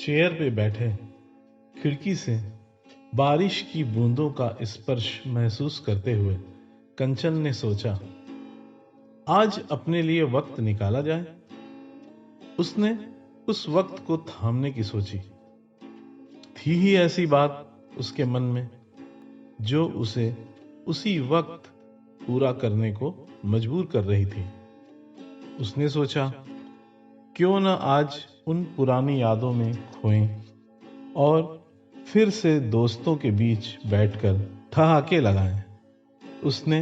Chair पे बैठे खिड़की से बारिश की बूंदों का स्पर्श महसूस करते हुए कंचन ने सोचा, आज अपने लिए वक्त निकाला जाए। उसने उस वक्त को थामने की सोची। थी ही ऐसी बात उसके मन में जो उसे उसी वक्त पूरा करने को मजबूर कर रही थी। उसने सोचा, क्यों न आज उन पुरानी यादों में खोएं और फिर से दोस्तों के बीच बैठकर ठहाके लगाएं। उसने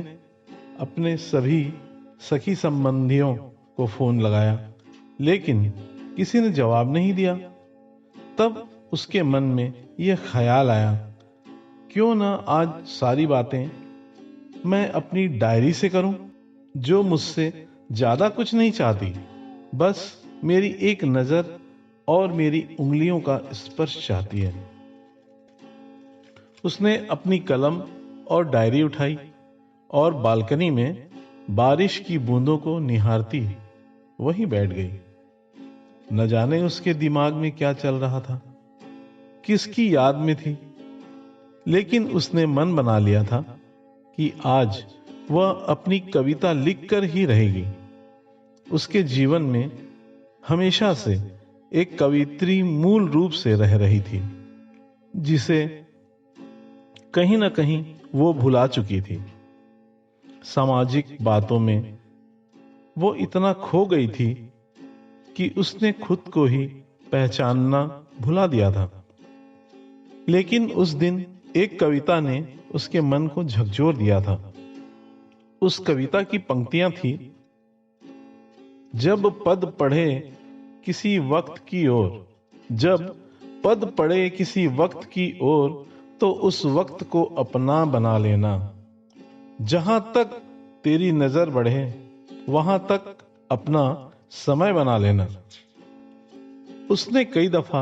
अपने सभी सखी संबंधियों को फोन लगाया, लेकिन किसी ने जवाब नहीं दिया। तब उसके मन में यह ख्याल आया, क्यों न आज सारी बातें मैं अपनी डायरी से करूं, जो मुझसे ज्यादा कुछ नहीं चाहती, बस मेरी एक नजर और मेरी उंगलियों का स्पर्श चाहती है। उसने अपनी कलम और डायरी उठाई और बालकनी में बारिश की बूंदों को निहारती वहीं बैठ गई। न जाने उसके दिमाग में क्या चल रहा था, किसकी याद में थी, लेकिन उसने मन बना लिया था कि आज वह अपनी कविता लिखकर ही रहेगी। उसके जीवन में हमेशा से एक कवित्री मूल रूप से रह रही थी, जिसे कहीं ना कहीं वो भुला चुकी थी। सामाजिक बातों में वो इतना खो गई थी कि उसने खुद को ही पहचानना भुला दिया था। लेकिन उस दिन एक कविता ने उसके मन को झकझोर दिया था। उस कविता की पंक्तियां थी, जब पद पढ़े किसी वक्त की ओर, जब पद पढ़े किसी वक्त की ओर, तो उस वक्त को अपना बना लेना। जहां तक तेरी नजर बढ़े वहां तक अपना समय बना लेना। उसने कई दफा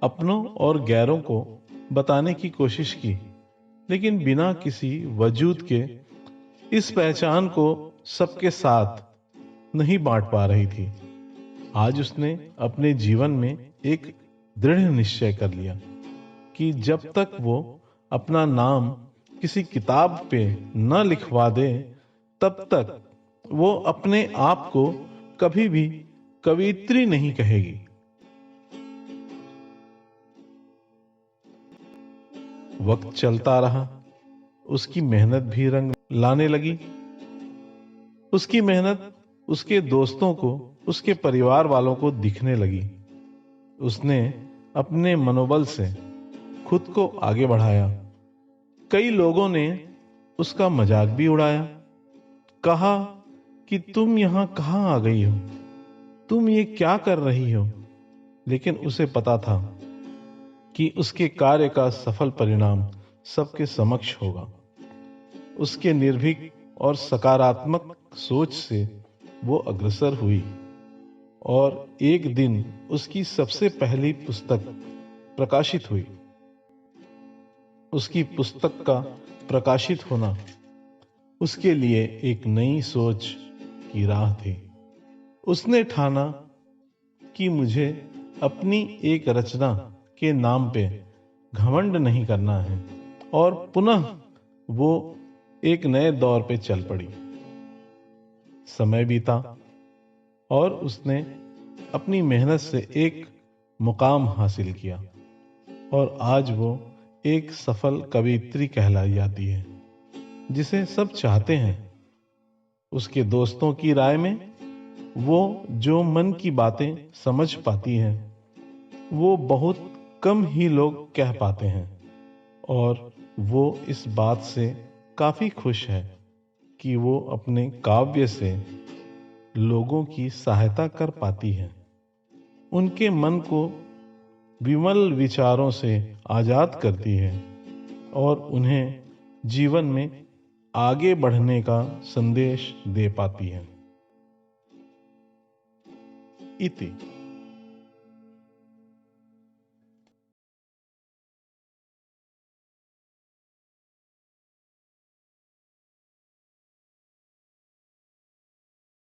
अपनों और गैरों को बताने की कोशिश की, लेकिन बिना किसी वजूद के इस पहचान को सबके साथ नहीं बांट पा रही थी। आज उसने अपने जीवन में एक दृढ़ निश्चय कर लिया कि जब तक वो अपना नाम किसी किताब पे न लिखवा दे, तब तक वो अपने आप को कभी भी कवित्री नहीं कहेगी। वक्त चलता रहा, उसकी मेहनत भी रंग लाने लगी। उसकी मेहनत उसके दोस्तों को, उसके परिवार वालों को दिखने लगी। उसने अपने मनोबल से खुद को आगे बढ़ाया। कई लोगों ने उसका मजाक भी उड़ाया, कहा कि तुम यहां कहां आ गई हो, तुम ये क्या कर रही हो। लेकिन उसे पता था कि उसके कार्य का सफल परिणाम सबके समक्ष होगा। उसके निर्भीक और सकारात्मक सोच से वो अग्रसर हुई और एक दिन उसकी सबसे पहली पुस्तक प्रकाशित हुई। उसकी पुस्तक का प्रकाशित होना उसके लिए एक नई सोच की राह थी। उसने ठाना कि मुझे अपनी एक रचना के नाम पे घमंड नहीं करना है, और पुनः वो एक नए दौर पे चल पड़ी। समय बीता और उसने अपनी मेहनत से एक मुकाम हासिल किया और आज वो एक सफल कवियत्री कहलाई जाती है, जिसे सब चाहते हैं। उसके दोस्तों की राय में वो जो मन की बातें समझ पाती है, वो बहुत कम ही लोग कह पाते हैं, और वो इस बात से काफी खुश है कि वो अपने काव्य से लोगों की सहायता कर पाती है, उनके मन को विमल विचारों से आजाद करती है और उन्हें जीवन में आगे बढ़ने का संदेश दे पाती है। इति